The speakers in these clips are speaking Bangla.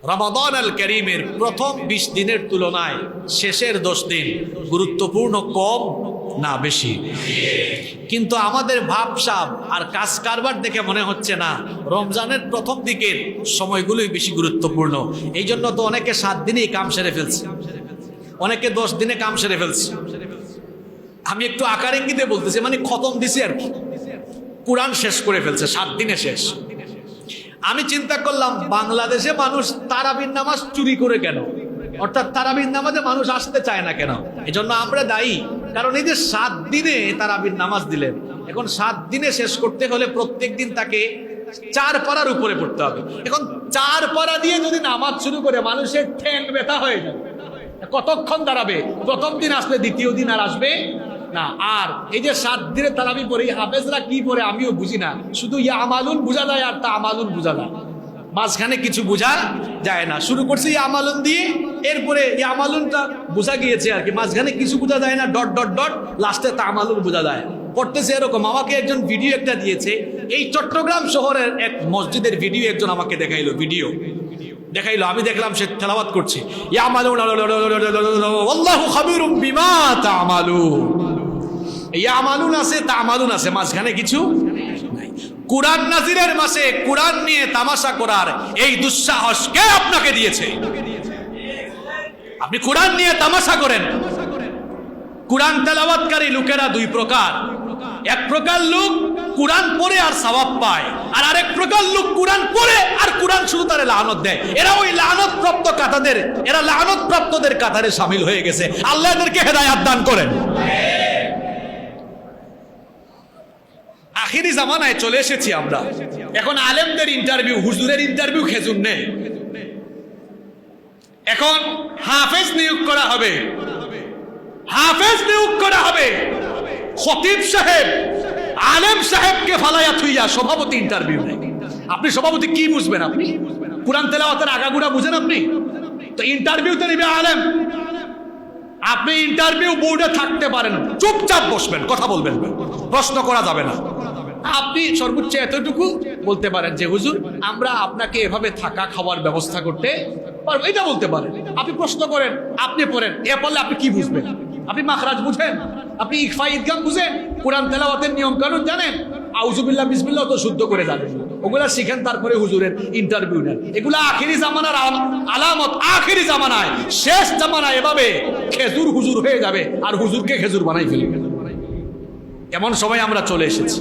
রমাদান আল করিমের প্রথম 20 দিনের তুলনায় শেষের 10 দিন গুরুত্বপূর্ণ কম না বেশি? কিন্তু আমাদের ভাবসাব আর কাজ কারবার দেখে মনে হচ্ছে না রমজানের প্রথম দিকের সময়গুলোই বেশি গুরুত্বপূর্ণ। এই জন্য তো অনেকে 7 দিনেই কাম সেরে ফেলছে, অনেকে 10 দিনে কাম সেরে ফেলছে। আমি একটু আকার ইঙ্গিতে বলতেছি, মানে খতম দিছি আর কি, কোরআন শেষ করে ফেলছে, 7 দিনে শেষ। আমি চিন্তা করলাম বাংলাদেশে মানুষ তারাবির নামাজ চুরি করে কেন, অর্থাৎ তারাবির নামাজে মানুষ আসতে চায় না কেন? এজন্য আমরা দায়ী, কারণ এই যে 7 দিনে তারাবির নামাজ দিলেন, এখন 7 দিনে শেষ করতে হলে প্রত্যেক দিন তাকে 4 পারার উপরে পড়তে হবে। এখন 4 পারা দিয়ে যদি নামাজ শুরু করে মানুষের ঠ্যাং ব্যথা হয়ে যাবে, কতক্ষণ দাঁড়াবে? প্রথম দিন আসলে দ্বিতীয় দিন আর আসবে না। আর এই যে 7 দিনে তারাবি পড়ে হাফেজরা কি পড়ে আমিও বুঝি না, শুধু ইয়া আমালুন বোঝা যায় আর তা আমালুন বোঝা যায়, মাঝখানে কিছু বোঝা যায় না। শুরু করছে ইয়া আমালুন দিয়ে, এরপরে ইয়া আমালুনটা বোঝা গিয়েছে আর কি, মাঝখানে কিছু বোঝা যায় না, ডট ডট ডট, লাস্টে তা আমালুন বোঝা যায়। পড়তেছে এরকম। আমাকে একজন ভিডিও একটা দিয়েছে, এই চট্টগ্রাম শহরের এক মসজিদের ভিডিও একজন আমাকে দেখাইলো, ভিডিও দেখাইলো, আমি দেখলাম সে তেলাওয়াত করছে ইয়ামালুন আল্লাহু খাবীরুম বিমা তা'মালুন। ইয়ামালুন আছে, তা'মালুন আছে, মাঝখানে কিছু নাই। কুরআন নাজিরের মাসে কুরআন নিয়ে তামাশা করার এই দুঃসাহস কে আপনাকে দিয়েছে? আপনি কুরআন নিয়ে তামাশা করেন। কুরআন তেলাওয়াতকারী লোকেরা 2 প্রকার। এক প্রকার লোক কুরআন পড়ে আর সওয়াব পায়, আর আরেক প্রকার লোক কুরআন পড়ে আর কুরআন শুধু তারে লানত দেয়। এরা ওই লানত প্রাপ্ত কাতাদের, এরা লানত প্রাপ্তদের কাতারে শামিল হয়ে গেছে। আল্লাহ এদেরকে হেদায়েত দান করেন। আখিরি জামানায় চলে এসেছি আমরা। এখন আলেমদের ইন্টারভিউ, হুজুরের ইন্টারভিউ খেজুর নেই। এখন হাফেজ নিয়োগ করা হবে, হাফেজ নিয়োগ করা হবে। খতিব সাহেব, আলেম সাহেবকে ফালাইয়া থুইয়া সভাপতি ইন্টারভিউ নেই। আপনি সভাপতি কি বুঝবেন? আপনি কুরআন তেলাওয়াতের আগাগুড়া বুঝেন? আপনি তো ইন্টারভিউতে নিবে আলেম। আপনি ইন্টারভিউ বোর্ডে থাকতে পারেন, চুপচাপ বসবেন, কথা বলবেন না, প্রশ্ন করা যাবে না। আপনি সর্বোচ্চ এতটুকু বলতে পারেন যে হুজুর আমরা আপনাকে এভাবে থাকা খাওয়ার ব্যবস্থা করতে পারবো, এটা বলতে পারেন। আপনি প্রশ্ন করেন, আপনি পড়েন, এ পড়লে আপনি কি বুঝবেন? আপনি মাখরাজ বুঝেন? আপনি ইকফা ইদগাম বুঝেন? কোরআন তেলাওয়াতের নিয়ম কানুন জানেন? আউযুবিল্লাহ বিসমিল্লাহ তো শুদ্ধ করে জানেন, ওগুলা শিখেন, তারপরে হুজুরের ইন্টারভিউ নেন। এগুলা আখিরি জামানার আলামত। আখিরি জামানায়, শেষ জামানায় এভাবে খেজুর হুজুর হয়ে যাবে আর হুজুরকে খেজুর বানাই ফেলবে। এমন সময় আমরা চলে এসেছি।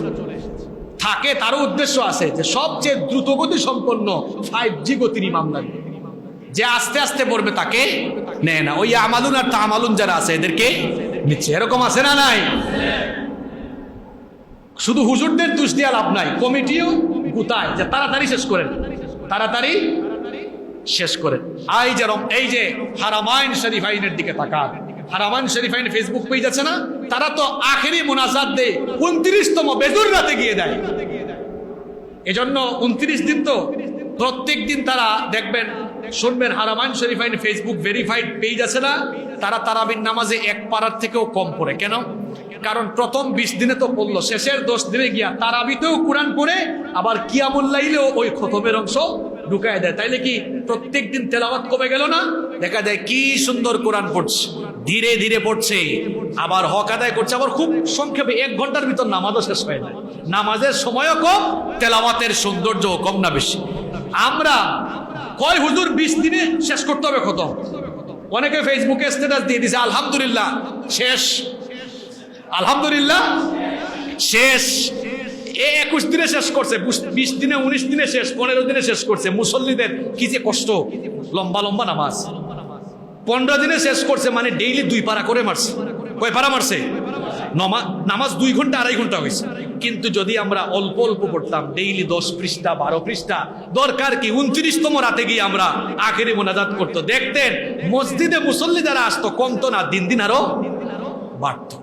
থাকে তারও উদ্দেশ্য আছে যে সবচেয়ে দ্রুতগতি সম্পন্ন 5G গতির ইমাম লাগবে, যে আস্তে আস্তে পড়বে তাকে নেয় না। ওই আমালুন আর তা'মালুন যারা আছে এদেরকে নিচ্ছে। এরকম আছে না নাই? শুধু হুজুরদের দোষ দিয়ে লাভ নাই, কমিটিও গুতায় যে তাড়াতাড়ি শেষ করেন, তাড়াতাড়ি শেষ করেন। এই যে হারামাইন শরীফাইনের দিকে তাকান। হারামাইন শরীফাইন ফেসবুক পেজ আছে না, তারা তো আখেরি মুনাজাত দেয় 29তম বেজুর রাতে গিয়ে দেয়। এজন্য 29 দিন তো প্রত্যেক দিন তারা দেখবেন, শুনবেন, হারামাইন শরীফাইন ফেসবুক ভেরিফাইড পেজ আছে না, তারা তারাবির নামাজে 1 পারার থেকেও কম পড়ে। কেন? কারণ প্রথম 20 দিনে তো পড়লো, শেষের 10 দিনে গিয়া তারাবিতেও কোরআন পড়ে আবার কিয়ামুল লাইলেও ওই খতমের অংশ ঢুকায় দেয়। তাইলে কি প্রত্যেক দিন তেলাওয়াত কমে গেল না? দেখা যায় কি সুন্দর কোরআন পড়ছে, ধীরে ধীরে পড়ছে, আবার হক আদায় করছে, আবার খুব সংক্ষেপে 1 ঘন্টার ভিতর নামাজও শেষ হয়ে যায়। নামাজের সময়ও কম, তেলাওয়াতের সৌন্দর্যও কম না বেশি? আমরা কয় হুজুর 20 দিনে শেষ করতে হবে খতম। অনেকে ফেসবুকে স্ট্যাটাস দিয়ে দিছে আলহামদুলিল্লাহ শেষ, আলহামদুলিল্লাহ শেষ। 21 দিনে শেষ করছে, 20 দিনে 19 দিনে শেষ, 15 দিনে শেষ করছে। মুসল্লিদের কি যে কষ্ট, লম্বা লম্বা নামাজ 15 দিনে শেষ করছে, মানে ডেইলি 2 পারা করে মারছে। কয় পারা মারছে? নামাজ 2 ঘন্টা 2.5 ঘন্টা হয়েছে। কিন্তু যদি আমরা অল্প অল্প পড়তাম, ডেইলি 10 পৃষ্ঠা 12 পৃষ্ঠা, দরকার কি 29তম রাতে গিয়ে আমরা আখেরি মোনাজাত করতো, দেখতেন মসজিদে মুসল্লি যারা আসতো কমতো না, দিন দিন আরো বাড়তো।